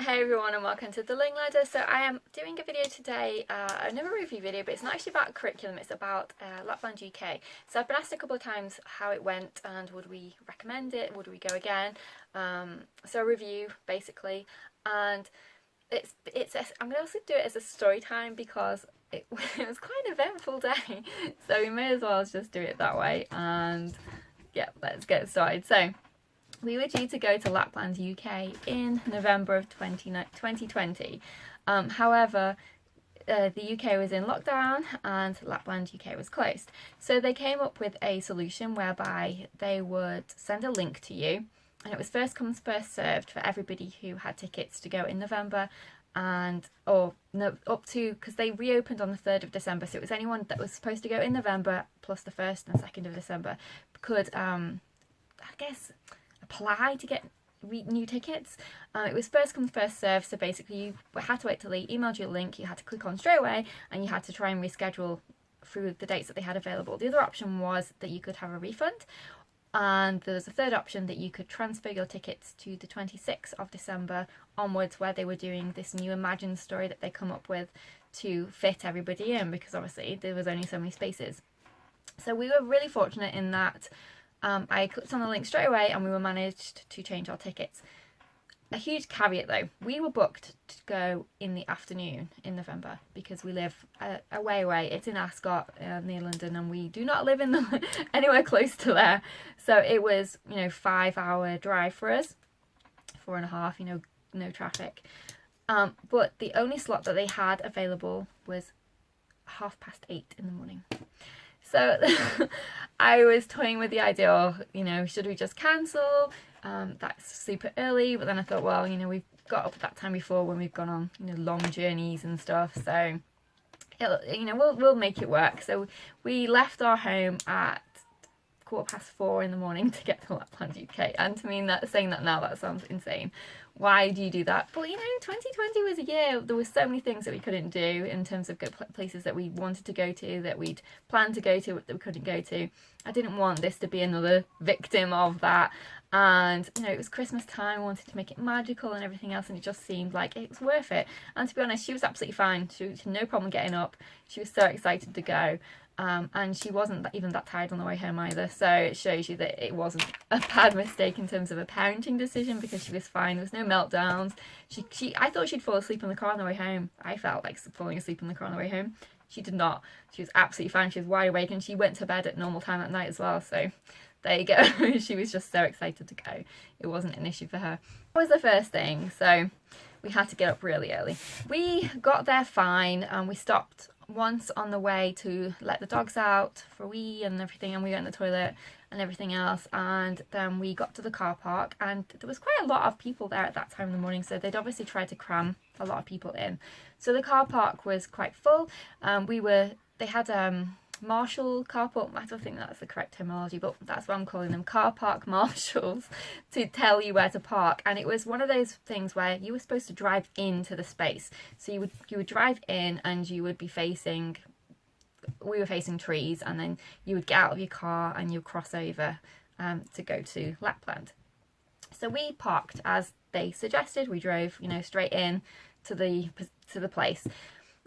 Hey everyone and welcome to The Learning Ladder. So I am doing a video today, another review video, but it's not actually about curriculum, it's about Lapland UK. So I've been asked a couple of times how it went and would we recommend it, would we go again. So a review basically, and I'm going to also do it as a story time because it was quite an eventful day. So we may as well just do it that way, and yeah, let's get started. So we were due to go to Lapland, UK in November of 2020. However, the UK was in lockdown and Lapland, UK was closed. So they came up with a solution whereby they would send a link to you, and it was first come, first served for everybody who had tickets to go in November and or no, up to, because they reopened on the 3rd of December, so it was anyone that was supposed to go in November plus the 1st and 2nd of December could I guess apply to get new tickets. It was first come first serve, so basically you had to wait till they emailed you a link, you had to click on straight away, and you had to try and reschedule through the dates that they had available. The other option was that you could have a refund, and there was a third option that you could transfer your tickets to the 26th of December onwards, where they were doing this new Imagine story that they come up with to fit everybody in, because obviously there was only so many spaces. So we were really fortunate in that I clicked on the link straight away and we were managed to change our tickets. A huge caveat though, we were booked to go in the afternoon in November because we live a way away. It's in Ascot near London, and we do not live in anywhere close to there. So it was, 5-hour drive for us, 4.5, no traffic. But the only slot that they had available was 8:30 in the morning. So I was toying with the idea of, should we just cancel? That's super early. But then I thought, well, we've got up at that time before when we've gone on, long journeys and stuff. So, we'll make it work. So we left our home at 4:15 in the morning to get to Lapland, UK. And to me, saying that now, that sounds insane. Why do you do that? But 2020 was a year, there were so many things that we couldn't do in terms of good places that we wanted to go to, that we'd planned to go to, that we couldn't go to. I didn't want this to be another victim of that. And it was Christmas time, I wanted to make it magical and everything else, and it just seemed like it was worth it. And to be honest, she was absolutely fine. She had no problem getting up. She was so excited to go. And she wasn't even that tired on the way home either, so it shows you that it wasn't a bad mistake in terms of a parenting decision, because she was fine. There was no meltdowns. I thought she'd fall asleep in the car on the way home. I felt like falling asleep in the car on the way home. She did not. She was absolutely fine. She was wide awake, and she went to bed at normal time at night as well, so there you go. She was just so excited to go. It wasn't an issue for her. That was the first thing, so we had to get up really early. We got there fine, and we stopped once on the way to let the dogs out for a wee and everything, and we went in the toilet and everything else, and then we got to the car park, and there was quite a lot of people there at that time in the morning, so they'd obviously tried to cram a lot of people in. So the car park was quite full. They had marshal carport, I don't think that's the correct terminology, but that's what I'm calling them, car park marshals, to tell you where to park. And it was one of those things where you were supposed to drive into the space, so you would drive in, and we were facing trees, and then you would get out of your car and you'd cross over to go to Lapland. So we parked as they suggested. We drove straight in to the place.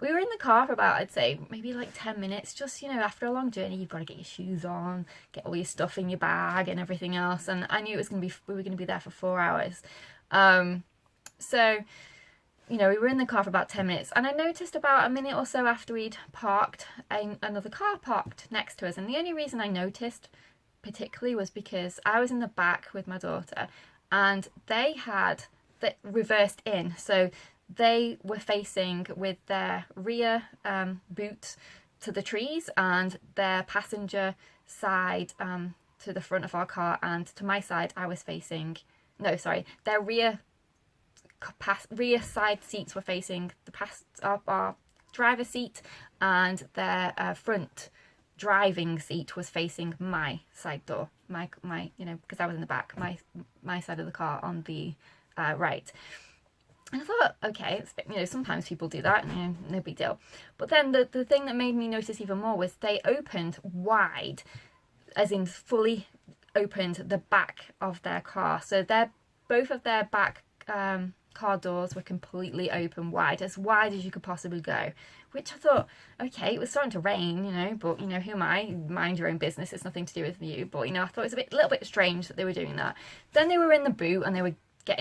We were in the car for about, I'd say, maybe like 10 minutes. Just, after a long journey, you've got to get your shoes on, get all your stuff in your bag and everything else. And I knew we were going to be there for 4 hours. So, we were in the car for about 10 minutes. And I noticed about a minute or so after we'd parked, another car parked next to us. And the only reason I noticed particularly was because I was in the back with my daughter, and they had reversed in. So they were facing with their rear boot to the trees, and their passenger side to the front of our car, and to my side I was facing, their rear side seats were facing our driver's seat, and their front driving seat was facing my side door, my because I was in the back, my side of the car on the right. And I thought, okay, sometimes people do that, no big deal. But then the thing that made me notice even more was they opened wide, as in fully opened the back of their car. So both of their back car doors were completely open, wide as you could possibly go, which I thought, okay, it was starting to rain, you know, but, you know, who am I? Mind your own business, it's nothing to do with you. But, you know, I thought it was a little bit strange that they were doing that. Then they were in the boot and they were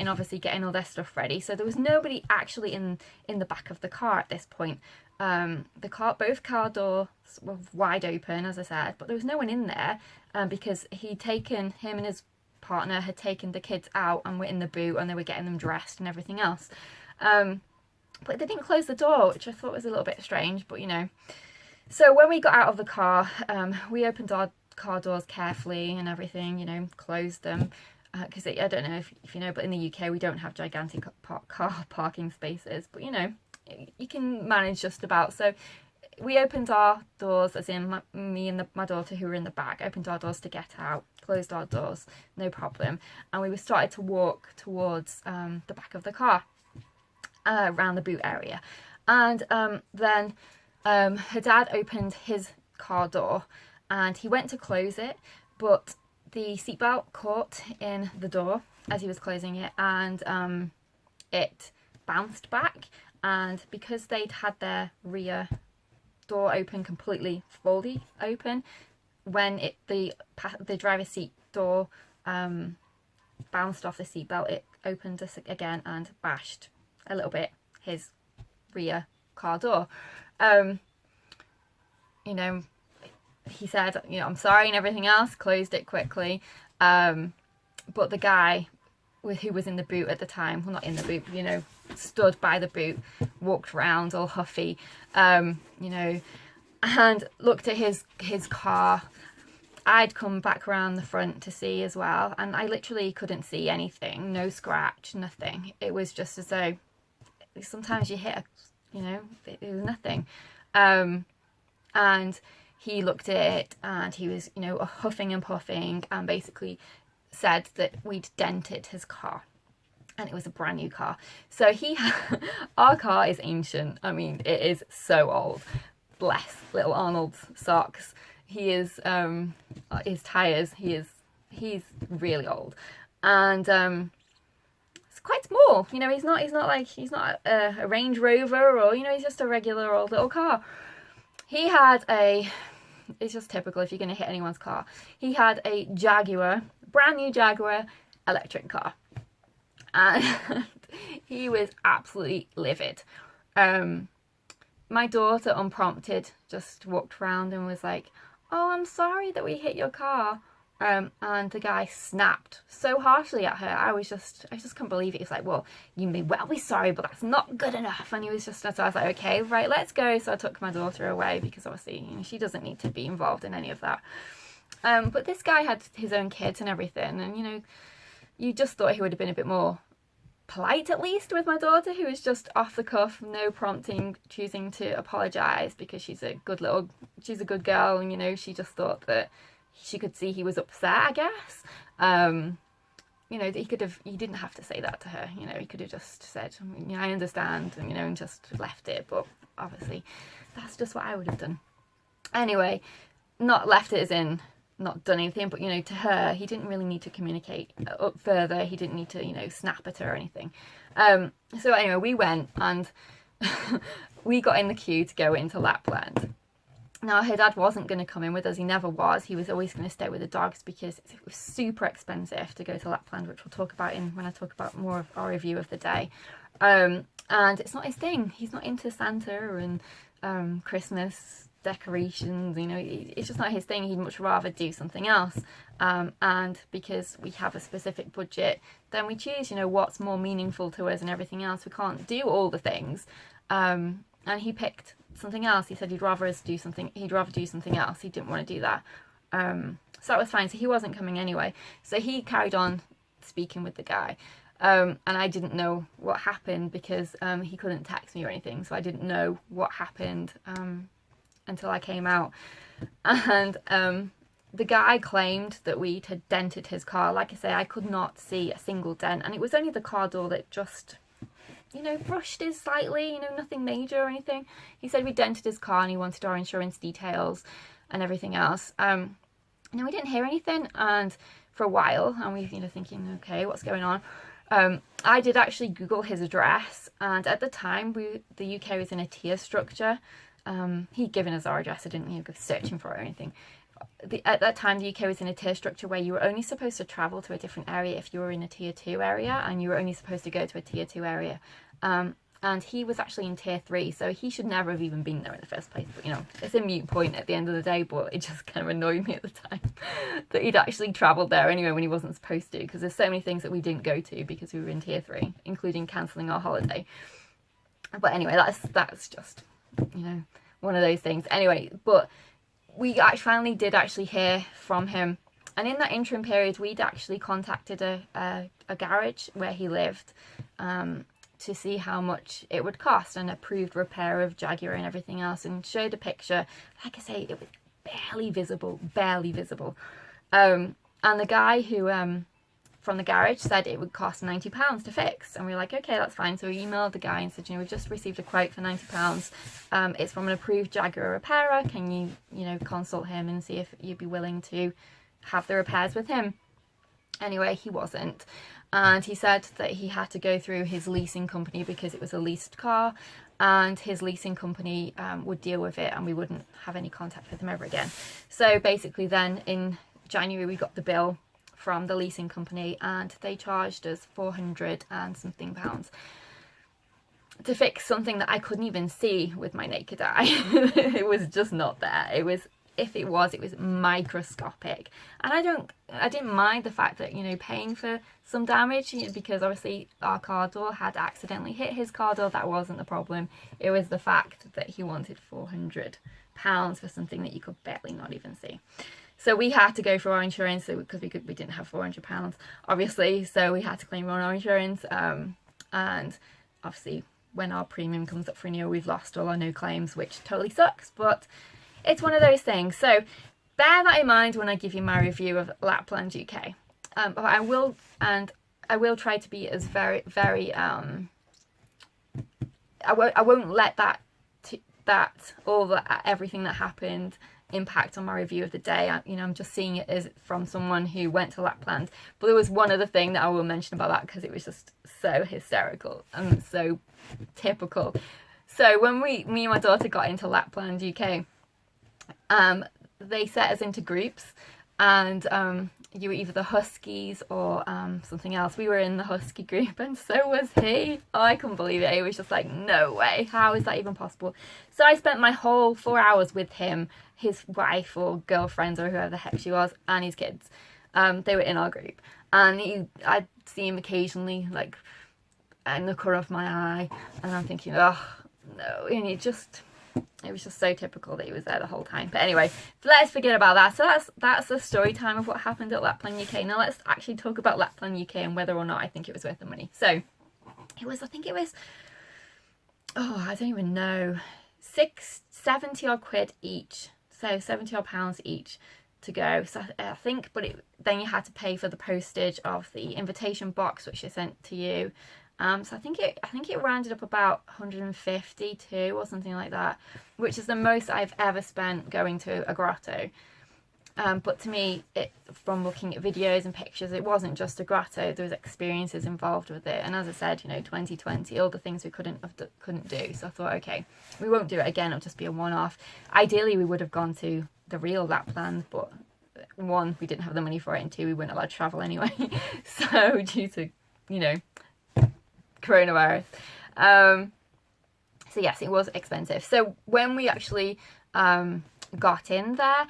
obviously getting all their stuff ready, so there was nobody actually in the back of the car at this point. Both car doors were wide open, as I said, but there was no one in there, because him and his partner had taken the kids out and were in the boot and they were getting them dressed and everything else. But they didn't close the door, which I thought was a little bit strange, but you know. So when we got out of the car, we opened our car doors carefully and everything, you know, closed them. Because I don't know if you know, but in the UK we don't have gigantic car parking spaces, but you know, you can manage just about. So we opened our doors, as in me and my daughter who were in the back, opened our doors to get out, closed our doors, no problem. And we started to walk towards the back of the car, around the boot area. And then her dad opened his car door and he went to close it, but the seatbelt caught in the door as he was closing it, and it bounced back. And because they'd had their rear door open, completely fully open, when the driver's seat door bounced off the seatbelt, it opened us again and bashed a little bit his rear car door. You know, he said, you know, I'm sorry and everything else, closed it quickly. But the guy who was in the boot at the time, well, not in the boot, you know, stood by the boot, walked around all huffy, you know, and looked at his car. I'd come back around the front to see as well, and I literally couldn't see anything, no scratch, nothing. It was just as though sometimes you hit you know, it was nothing. And he looked at it and he was, you know, huffing and puffing, and basically said that we'd dented his car. And it was a brand new car. So our car is ancient. I mean, it is so old. Bless little Arnold's socks. He is, his tyres, he's really old. And it's quite small. You know, he's not a Range Rover, or, you know, he's just a regular old little car. He had it's just typical if you're going to hit anyone's car. He had a Jaguar, brand new Jaguar electric car. And he was absolutely livid. My daughter, unprompted, just walked around and was like, "Oh, I'm sorry that we hit your car." And the guy snapped so harshly at her. I just couldn't believe it. He was like, "Well, you may well be sorry, but that's not good enough." And he was just, so I was like, "Okay, right, let's go." So I took my daughter away, because obviously, you know, she doesn't need to be involved in any of that. But this guy had his own kids and everything, and, you know, you just thought he would have been a bit more polite, at least, with my daughter, who was just off the cuff, no prompting, choosing to apologise because she's a good girl, and, you know, she just thought that she could see he was upset, I guess. You know, he didn't have to say that to her, you know, he could have just said, you know, "I understand," and, you know, and just left it. But obviously that's just what I would have done. Anyway, not left it as in not done anything, but, you know, to her, he didn't really need to communicate up further. He didn't need to, you know, snap at her or anything. So anyway, we went and we got in the queue to go into Lapland. Now, her dad wasn't going to come in with us. He never was. He was always going to stay with the dogs, because it was super expensive to go to Lapland, which we'll talk about when I talk about more of our review of the day. And it's not his thing. He's not into Santa and Christmas decorations, you know, it's just not his thing. He'd much rather do something else. And because we have a specific budget, then we choose, you know, what's more meaningful to us and everything else. We can't do all the things. And he picked something else. He said he'd rather do something else. He didn't want to do that. So that was fine. So he wasn't coming anyway. So he carried on speaking with the guy. And I didn't know what happened, because he couldn't text me or anything. So I didn't know what happened until I came out. And the guy claimed that we had dented his car. Like I say, I could not see a single dent. And it was only the car door that just, you know, brushed it slightly, you know, nothing major or anything. He said we dented his car and he wanted our insurance details and everything else. And we didn't hear anything, and for a while, and we, you know, thinking, okay, what's going on? I did actually Google his address, and at the time the UK was in a tier structure. He'd given us our address, I didn't go searching for it or anything. At that time the UK was in a tier structure where you were only supposed to travel to a different area if you were in a tier 2 area, and you were only supposed to go to a tier 2 area. And he was actually in tier 3, so he should never have even been there in the first place. But, you know, it's a moot point at the end of the day, but it just kind of annoyed me at the time that he'd actually travelled there anyway when he wasn't supposed to, because there's so many things that we didn't go to because we were in tier 3, including cancelling our holiday. But anyway, that's just, you know, one of those things. Anyway, but we finally did actually hear from him. And in that interim period, we'd actually contacted a garage where he lived, to see how much it would cost, and approved repair of Jaguar and everything else, and showed a picture. Like I say, it was barely visible. And the guy who from the garage said it would cost £90 to fix, and we were like, okay, that's fine. So we emailed the guy and said, you know, we've just received a quote for £90. It's from an approved Jaguar repairer. Can you consult him and see if you'd be willing to have the repairs with him? Anyway, he wasn't. And he said that he had to go through his leasing company because it was a leased car, and his leasing company would deal with it, and we wouldn't have any contact with him ever again. So basically then in January we got the bill from the leasing company, and they charged us £400 and something to fix something that I couldn't even see with my naked eye. It was just not there. If it was microscopic. And I didn't mind the fact that, you know, paying for some damage, because obviously our car door had accidentally hit his car door. That wasn't the problem. It was the fact that he wanted £400 for something that you could barely not even see. So we had to go for our insurance, because we didn't have £400 obviously, so we had to claim on our insurance. And obviously when our premium comes up for renewal, we've lost all our no claims, which totally sucks, but it's one of those things. So bear that in mind when I give you my review of Lapland UK. But I will try to be as very I won't let everything that happened impact on my review of the day. I'm just seeing it as from someone who went to Lapland. But there was one other thing that I will mention about that, because it was just so hysterical and so typical. So when me and my daughter got into Lapland UK, they set us into groups, and you were either the Huskies or something else. We were in the Husky group, and so was he. Oh, I couldn't believe it. It was just like, no way, how is that even possible? So I spent my whole 4 hours with him, his wife or girlfriends or whoever the heck she was, and his kids. They were in our group, and I'd see him occasionally, like in the corner of my eye, and I'm thinking, oh no. And it was just so typical that he was there the whole time. But anyway, let's forget about that. So that's the story time of what happened at Lapland UK. Now let's actually talk about Lapland UK and whether or not I think it was worth the money. So I think it was, I don't even know, 70 odd quid each. So 70 odd pounds each to go. So I think, then you had to pay for the postage of the invitation box, which they sent to you. So I think it rounded up about 152 or something like that, which is the most I've ever spent going to a grotto. But to me, from looking at videos and pictures, it wasn't just a grotto. There was experiences involved with it, and as I said, 2020, all the things we couldn't do. So I thought, okay, we won't do it again. It'll just be a one-off. Ideally, we would have gone to the real Lapland, but one, we didn't have the money for it, and two, we weren't allowed to travel anyway. So due to coronavirus. So yes, it was expensive. So when we actually got in there,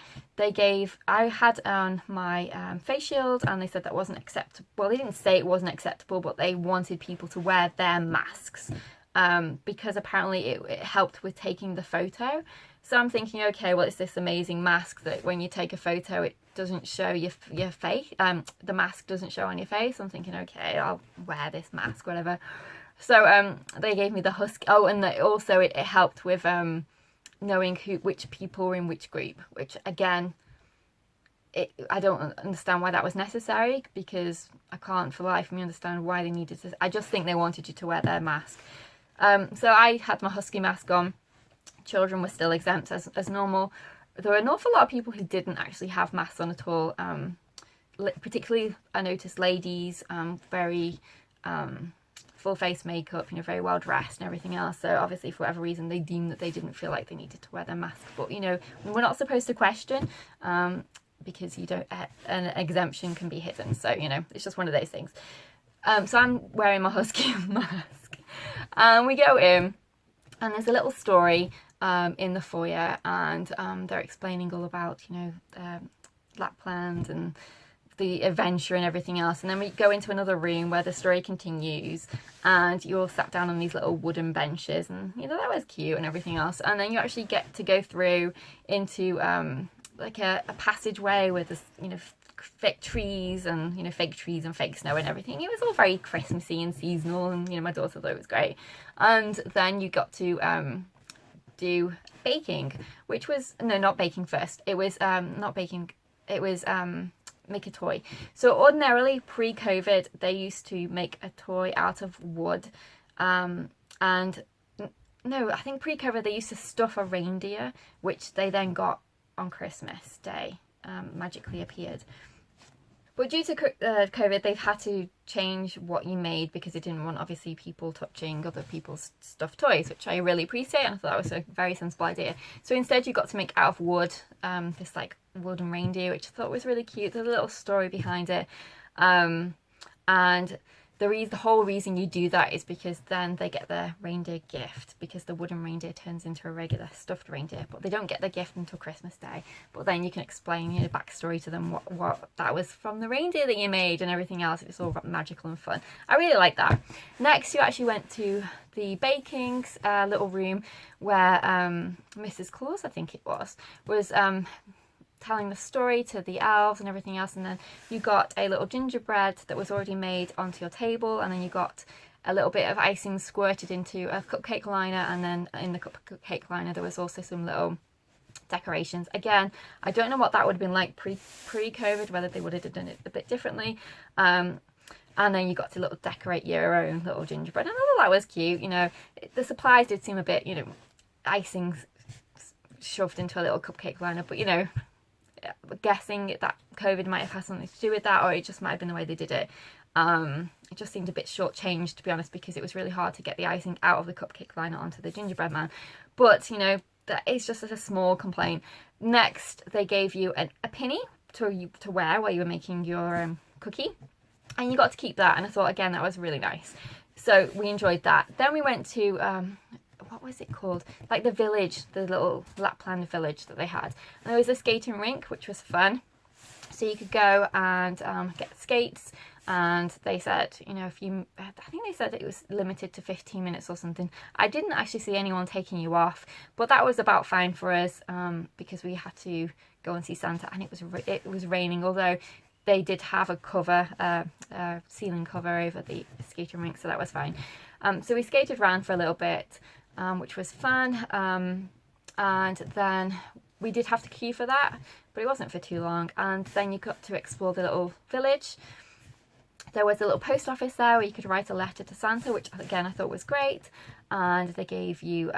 I had on my face shield, and they said that wasn't acceptable. Well, they didn't say it wasn't acceptable, but they wanted people to wear their masks, because apparently it helped with taking the photo. So I'm thinking, okay, well, it's this amazing mask that when you take a photo, it doesn't show your face. The mask doesn't show on your face. I'm thinking, okay, I'll wear this mask, whatever. So they gave me the Husky. Oh, and also it helped with knowing which people were in which group, which again, I don't understand why that was necessary, because I can't for the life of me understand why they needed to. I just think they wanted you to wear their mask. So I had my Husky mask on. Children were still exempt as normal. There were an awful lot of people who didn't actually have masks on at all. Particularly, I noticed ladies, very full face makeup, you know, very well dressed and everything else. So obviously for whatever reason they deemed that they didn't feel like they needed to wear their mask. But you know, we're not supposed to question, because you don't, an exemption can be hidden. So you know, it's just one of those things. So I'm wearing my husky mask, and we go in, and there's a little story in the foyer, and they're explaining all about, you know, Lapland and the adventure and everything else. And then we go into another room where the story continues, and you're all sat down on these little wooden benches, and you know, that was cute and everything else. And then you actually get to go through into like a passageway with this, you know, fake trees and, you know, fake trees and fake snow and everything. It was all very Christmassy and seasonal, and you know, my daughter thought it was great. And then you got to do baking, which was, no, not baking first, it was not baking, it was make a toy. So ordinarily pre-COVID they used to make a toy out of wood, and no, I think pre-COVID they used to stuff a reindeer, which they then got on Christmas Day, magically appeared. But due to COVID, they've had to change what you made because they didn't want, obviously, people touching other people's stuffed toys, which I really appreciate, and I thought that was a very sensible idea. So instead you got to make out of wood, this like wooden reindeer, which I thought was really cute. There's a little story behind it. And the whole reason you do that is because then they get their reindeer gift, because the wooden reindeer turns into a regular stuffed reindeer, but they don't get the gift until Christmas Day. But then you can explain, you know, backstory to them, what that was from the reindeer that you made and everything else. It's all magical and fun. I really like that. Next, you actually went to the baking little room where Mrs. Claus, I think it was telling the story to the elves and everything else. And then you got a little gingerbread that was already made onto your table, and then you got a little bit of icing squirted into a cupcake liner, and then in the cupcake liner there was also some little decorations. Again, I don't know what that would have been like pre-COVID, whether they would have done it a bit differently. And then you got to decorate your own little gingerbread, and I thought that was cute. You know, the supplies did seem a bit, you know, icing shoved into a little cupcake liner, but you know, guessing that COVID might have had something to do with that, or it just might have been the way they did it. It just seemed a bit shortchanged, to be honest, because it was really hard to get the icing out of the cupcake liner onto the gingerbread man. But you know, that is just a small complaint. Next, they gave you a pinny to wear while you were making your cookie, and you got to keep that. And I thought, again, that was really nice. So we enjoyed that. Then we went to what was it called? Like the village, the little Lapland village that they had. And there was a skating rink, which was fun. So you could go and get skates. And they said, you know, I think they said it was limited to 15 minutes or something. I didn't actually see anyone taking you off, but that was about fine for us, because we had to go and see Santa, and it was raining, although they did have a cover, ceiling cover over the skating rink, so that was fine. So we skated around for a little bit, which was fun, and then we did have to queue for that, but it wasn't for too long. And then you got to explore the little village. There was a little post office there where you could write a letter to Santa, which again I thought was great, and they gave you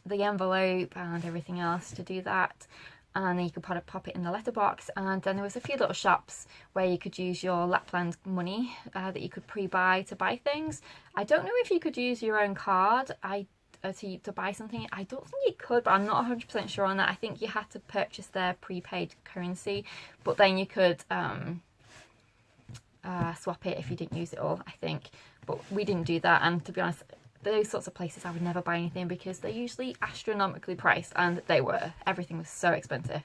the envelope and everything else to do that, and then you could pop it in the letterbox. And then there was a few little shops where you could use your Lapland money that you could pre-buy to buy things. I don't know if you could use your own card to buy something. I don't think you could, but I'm not 100% sure on that. I think you had to purchase their prepaid currency, but then you could swap it if you didn't use it all, I think. But we didn't do that, and to be honest, those sorts of places I would never buy anything because they're usually astronomically priced, and everything was so expensive.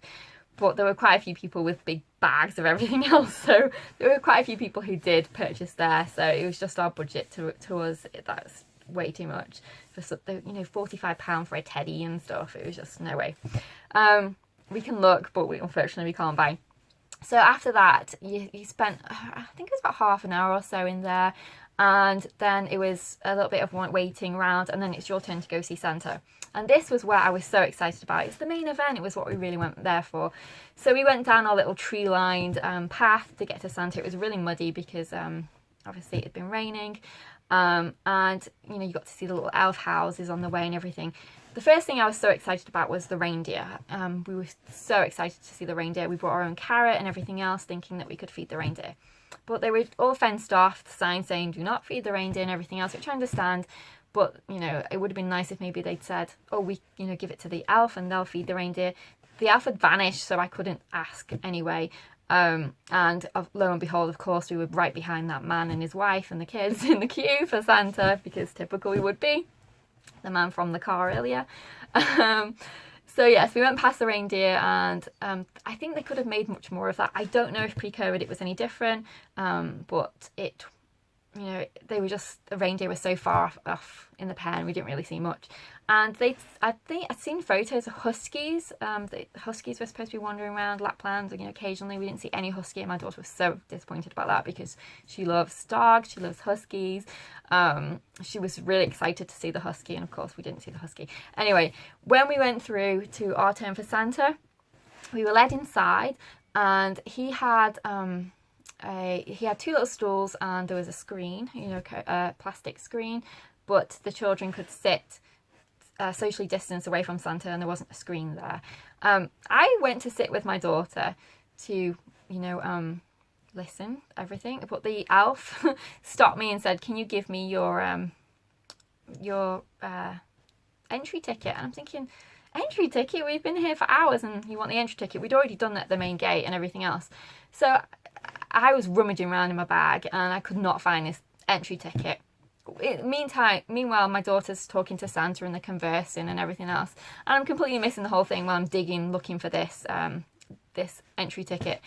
But there were quite a few people with big bags of everything else, so there were quite a few people who did purchase there, so it was just our budget to us. That's way too much for, you know, £45 for a teddy and stuff. It was just no way. We can look, but unfortunately we can't buy. So after that, you spent, I think it was about half an hour or so in there, and then it was a little bit of waiting around, and then it's your turn to go see Santa. And this was where I was so excited about. It's the main event. It was what we really went there for. So we went down our little tree-lined path to get to Santa. It was really muddy because obviously it had been raining, and you know, you got to see the little elf houses on the way and everything. The first thing I was so excited about was the reindeer. We were so excited to see the reindeer. We brought our own carrot and everything else, thinking that we could feed the reindeer. but they were all fenced off, the sign saying do not feed the reindeer and everything else, which I understand. But, you know, it would have been nice if maybe they'd said, oh, we, you know, give it to the elf and they'll feed the reindeer. The elf had vanished, so I couldn't ask anyway. And lo and behold, of course, we were right behind that man and his wife and the kids in the queue for Santa, because typical we would be. The man from the car earlier. So yes, we went past the reindeer, and I think they could have made much more of that. I don't know if pre-COVID it was any different, but it, you know, they were just, the reindeer was so far off in the pen, we didn't really see much. And I think I'd seen photos of huskies. The huskies were supposed to be wandering around Lapland, you know, occasionally. We didn't see any husky, and my daughter was so disappointed about that because she loves dogs, she loves huskies. She was really excited to see the husky, and of course we didn't see the husky. Anyway, when we went through to our turn for Santa, we were led inside, and he had two little stools, and there was a screen, you know, a plastic screen, but the children could sit socially distanced away from Santa, and there wasn't a screen there. I went to sit with my daughter to, you know, listen, everything, but the elf stopped me and said, can you give me your entry ticket? And I'm thinking, entry ticket? We've been here for hours and you want the entry ticket? We'd already done that at the main gate and everything else. So I was rummaging around in my bag and I could not find this entry ticket. Meanwhile, my daughter's talking to Santa and they're conversing and everything else, and I'm completely missing the whole thing while I'm digging, looking for this this entry ticket.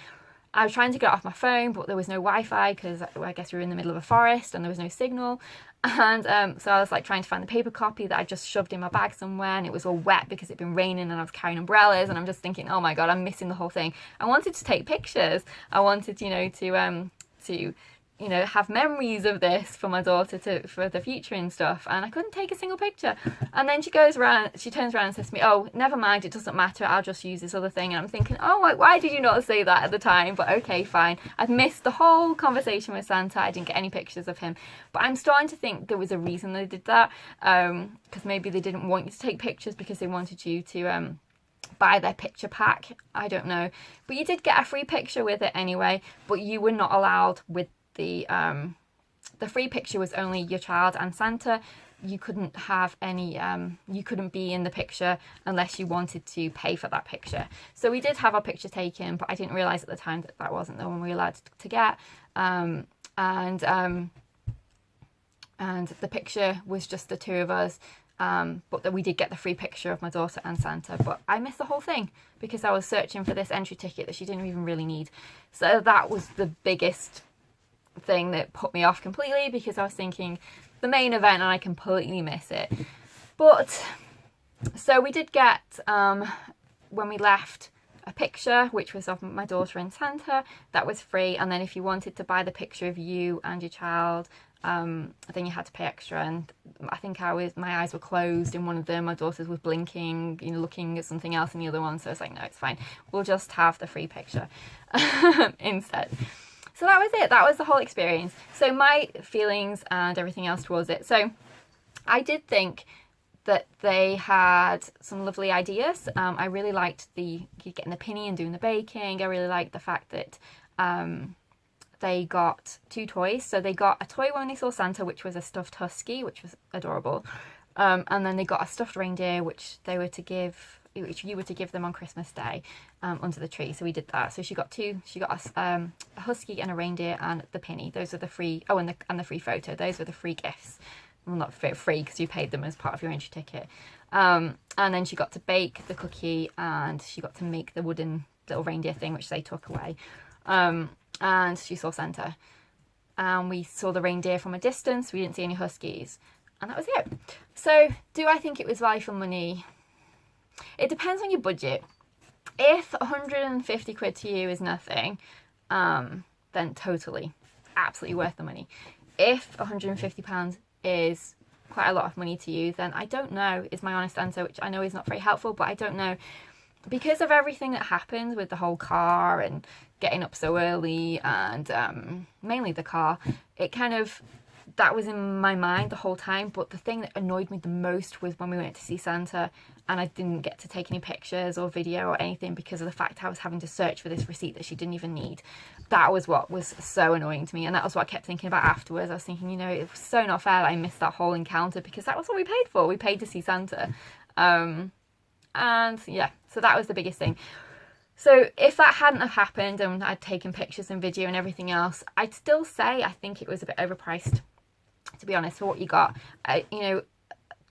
I was trying to get it off my phone, but there was no Wi-Fi because I guess we were in the middle of a forest and there was no signal. And so I was like trying to find the paper copy that I just shoved in my bag somewhere, and it was all wet because it'd been raining and I was carrying umbrellas, and I'm just thinking, oh my god, I'm missing the whole thing. I wanted to take pictures. I wanted, you know, to you know, have memories of this for my daughter for the future and stuff, and I couldn't take a single picture. And then she turns around and says to me, oh, never mind, it doesn't matter, I'll just use this other thing. And I'm thinking, oh, why did you not say that at the time? But okay, fine. I'd missed the whole conversation with Santa. I didn't get any pictures of him, but I'm starting to think there was a reason they did that, because maybe they didn't want you to take pictures because they wanted you to buy their picture pack. I don't know, but you did get a free picture with it anyway, but you were not allowed with the free picture. Was only your child and Santa. You couldn't have any, you couldn't be in the picture unless you wanted to pay for that picture. So we did have our picture taken, but I didn't realise at the time that that wasn't the one we were allowed to get. And the picture was just the two of us. But that we did get the free picture of my daughter and Santa, but I missed the whole thing because I was searching for this entry ticket that she didn't even really need. So that was the biggest thing that put me off completely, because I was thinking the main event and I completely miss it. But so we did get, when we left, a picture which was of my daughter and Santa. That was free, and then if you wanted to buy the picture of you and your child, then you had to pay extra. And I think my eyes were closed in one of them, my daughter's was blinking, you know, looking at something else in the other one. So I was like, no, it's fine, we'll just have the free picture instead. So that was it. That was the whole experience. So my feelings and everything else towards it. So I did think that they had some lovely ideas. I really liked you getting the pinny and doing the baking. I really liked the fact that they got 2 toys. So they got a toy when they saw Santa, which was a stuffed husky, which was adorable. And then they got a stuffed reindeer, which you were to give them on Christmas Day under the tree. So we did that. So she got 2. She got a husky and a reindeer and the pinny. Those are the free. Oh, and the free photo. Those were the free gifts. Well, not free because you paid them as part of your entry ticket. And then she got to bake the cookie, and she got to make the wooden little reindeer thing, which they took away. And she saw Santa, and we saw the reindeer from a distance. We didn't see any huskies, and that was it. So do I think it was value for money? It depends on your budget. If 150 quid to you is nothing, then totally, absolutely worth the money. If £150 is quite a lot of money to you, then I don't know, is my honest answer, which I know is not very helpful, but I don't know. Because of everything that happened with the whole car and getting up so early, and mainly the car, it kind of that was in my mind the whole time. But the thing that annoyed me the most was when we went to see Santa and I didn't get to take any pictures or video or anything because of the fact I was having to search for this receipt that she didn't even need. That was what was so annoying to me, and that was what I kept thinking about afterwards. I was thinking, you know, it was so not fair that I missed that whole encounter because that was what we paid for. We paid to see Santa. And yeah, so that was the biggest thing. So if that hadn't have happened and I'd taken pictures and video and everything else, I'd still say I think it was a bit overpriced, to be honest, for what you got. You know,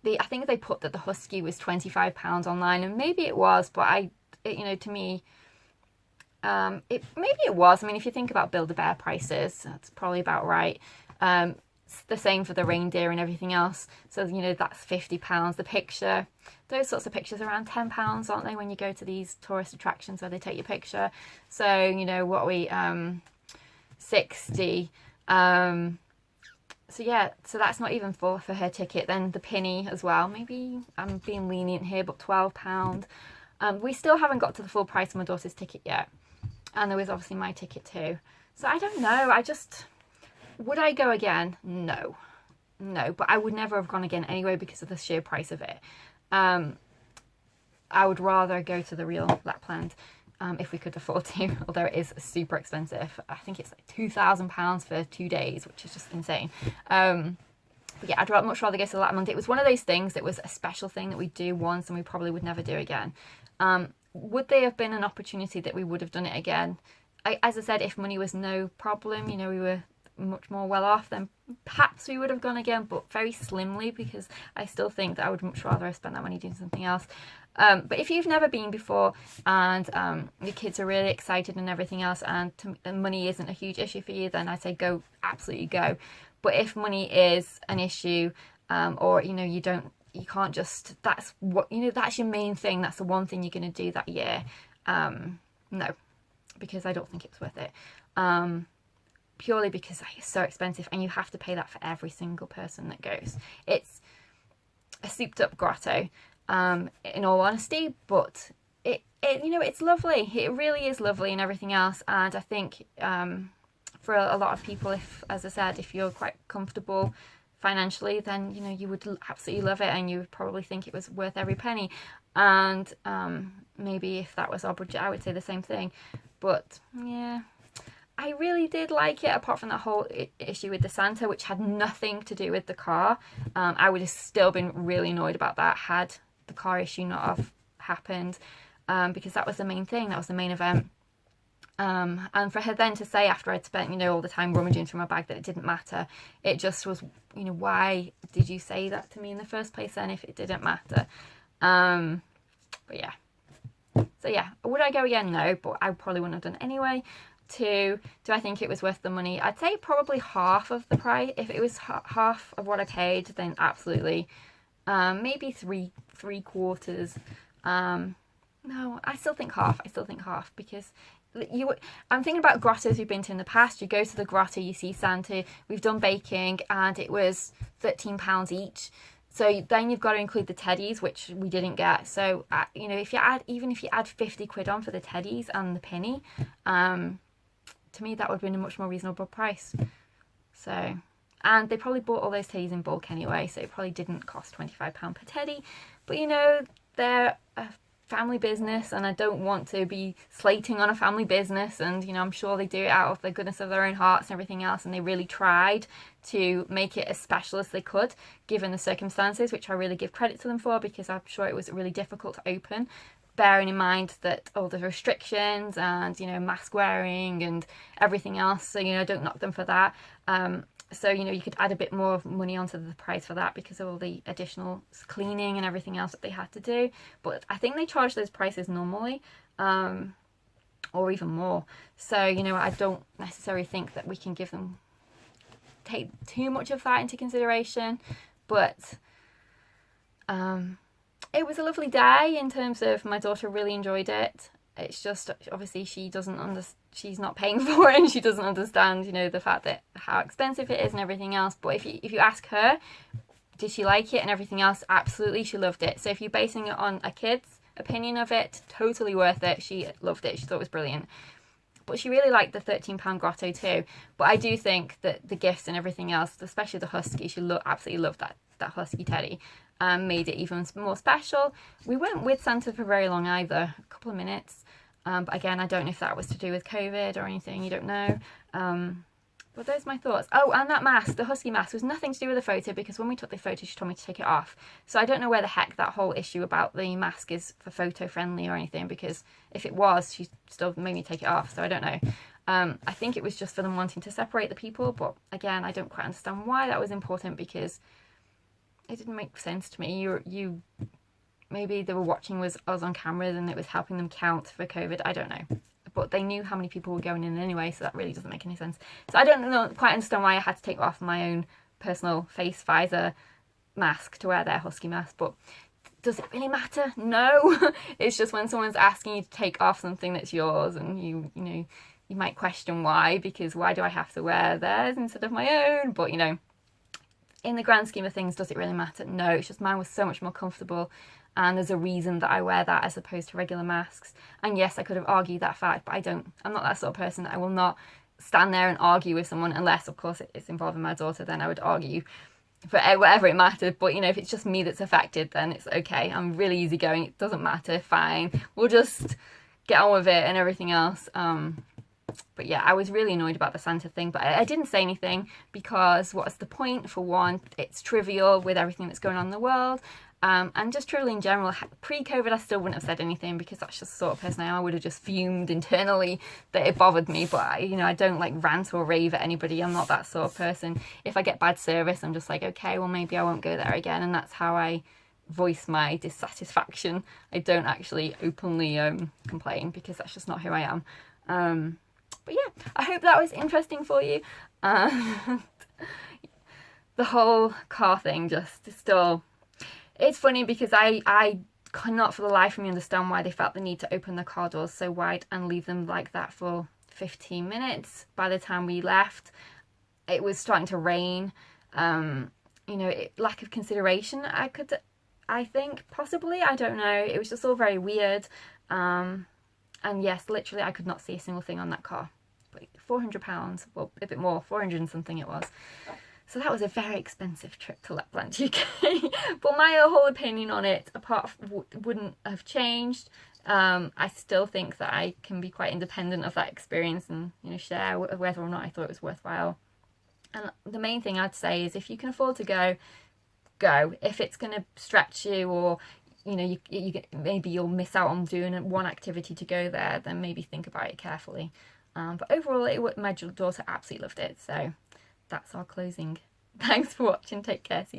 I think they put that the husky was £25 online, and maybe it was, but you know, to me, maybe it was. I mean, if you think about Build-A-Bear prices, that's probably about right. It's the same for the reindeer and everything else. So, you know, that's £50. The picture, those sorts of pictures are around £10, aren't they, when you go to these tourist attractions where they take your picture? So, you know, what are we, 60. So yeah, so that's not even for her ticket. Then the penny as well. Maybe I'm being lenient here, but £12. We still haven't got to the full price of my daughter's ticket yet. And there was obviously my ticket too. So I don't know. Would I go again? No. But I would never have gone again anyway because of the sheer price of it. I would rather go to the real Lapland if we could afford to, although it is super expensive. I think it's like £2,000 for 2 days, which is just insane. But yeah, I'd much rather go to the Lapland. It was one of those things that was a special thing that we do once and we probably would never do again. Would they have been an opportunity that we would have done it again? As I said, if money was no problem, you know, we were much more well off, then perhaps we would have gone again, but very slimly, because I still think that I would much rather have spent that money doing something else. But if you've never been before and your kids are really excited and everything else, and money isn't a huge issue for you, then I'd say go, absolutely go. But if money is an issue, or you know, you can't just, that's what, you know, that's your main thing, that's the one thing you're going to do that year, no, because I don't think it's worth it. Purely because it's so expensive and you have to pay that for every single person that goes. It's a souped up grotto, in all honesty, but it you know, it's lovely. It really is lovely and everything else. And I think for a lot of people, if, as I said, if you're quite comfortable financially, then you know, you would absolutely love it and you would probably think it was worth every penny. And maybe if that was our budget, I would say the same thing. But yeah, I really did like it, apart from that whole issue with the Santa, which had nothing to do with the car. I would have still been really annoyed about that had the car issue not have happened, because that was the main thing, that was the main event. And for her then to say, after I'd spent, you know, all the time rummaging through my bag, that it didn't matter, it just was, you know, why did you say that to me in the first place then if it didn't matter? But yeah. So yeah, would I go again? No, but I probably wouldn't have done anyway. Do I think it was worth the money? I'd say probably half of the price. If it was half of what I paid, then absolutely. Maybe three quarters. No, I still think half. Because I'm thinking about grottos we've been to in the past. You go to the grotto, you see Santa. We've done baking, and it was £13 each. So then you've got to include the teddies, which we didn't get. So you know, if you add 50 quid on for the teddies and the penny, to me that would have been a much more reasonable price. So, and they probably bought all those teddies in bulk anyway, so it probably didn't cost £25 per teddy. But you know, they're a family business, and I don't want to be slating on a family business, and you know, I'm sure they do it out of the goodness of their own hearts and everything else, and they really tried to make it as special as they could given the circumstances, which I really give credit to them for, because I'm sure it was really difficult to open, bearing in mind that all the restrictions and, you know, mask wearing and everything else. So, you know, don't knock them for that. So, you know, you could add a bit more money onto the price for that because of all the additional cleaning and everything else that they had to do. But I think they charge those prices normally, or even more. So, you know, I don't necessarily think that we can take too much of that into consideration. But it was a lovely day in terms of my daughter really enjoyed it. It's just obviously she's not paying for it, and she doesn't understand, you know, the fact that how expensive it is and everything else. But if you ask her, did she like it and everything else, absolutely, she loved it. So if you're basing it on a kid's opinion of it, totally worth it. She loved it. She thought it was brilliant. but she really liked the £13 grotto too. But I do think that the gifts and everything else, especially the husky, she absolutely loved that husky teddy, made it even more special. We weren't with Santa for very long either, a couple of minutes. But again, I don't know if that was to do with COVID or anything, you don't know. But those are my thoughts. Oh, and that mask, the husky mask, was nothing to do with the photo, because when we took the photo she told me to take it off. So I don't know where the heck that whole issue about the mask is for photo friendly or anything, because if it was, she still made me take it off, so I don't know. I think it was just for them wanting to separate the people, but again, I don't quite understand why that was important, because it didn't make sense to me. You maybe they were watching us on cameras and it was helping them count for COVID, I don't know. But they knew how many people were going in anyway, so that really doesn't make any sense. So I don't quite understand why I had to take off my own personal face visor mask to wear their husky mask, but does it really matter? No. It's just when someone's asking you to take off something that's yours, and you know, you might question why, because why do I have to wear theirs instead of my own? But, you know, in the grand scheme of things, does it really matter? No, it's just mine was so much more comfortable, and there's a reason that I wear that as opposed to regular masks. And yes, I could have argued that fact, but I don't. I'm not that sort of person. I will not stand there and argue with someone, unless, of course, it's involving my daughter, then I would argue for whatever it mattered. But, you know, if it's just me that's affected, then it's okay. I'm really easygoing. It doesn't matter. Fine. We'll just get on with it and everything else. But yeah, I was really annoyed about the Santa thing, but I didn't say anything, because what's the point? For one, it's trivial with everything that's going on in the world. And just trivial in general. Pre-COVID, I still wouldn't have said anything, because that's just the sort of person I am. I would have just fumed internally that it bothered me. But I don't like rant or rave at anybody. I'm not that sort of person. If I get bad service, I'm just like, okay, well, maybe I won't go there again. And that's how I voice my dissatisfaction. I don't actually openly complain, because that's just not who I am. But yeah, I hope that was interesting for you. The whole car thing just still... It's funny, because I cannot for the life of me understand why they felt the need to open the car doors so wide and leave them like that for 15 minutes. By the time we left, it was starting to rain. Lack of consideration, I think, possibly. I don't know. It was just all very weird. And yes, literally, I could not see a single thing on that car. But £400, well, a bit more, 400 and something it was. So that was a very expensive trip to Lapland, UK. But my whole opinion on it, wouldn't have changed. I still think that I can be quite independent of that experience and, share whether or not I thought it was worthwhile. And the main thing I'd say is, if you can afford to go, go. If it's going to stretch you, or maybe you'll miss out on doing one activity to go there, then maybe think about it carefully. But overall, my daughter absolutely loved it. So that's our closing. Thanks for watching. Take care. See you soon.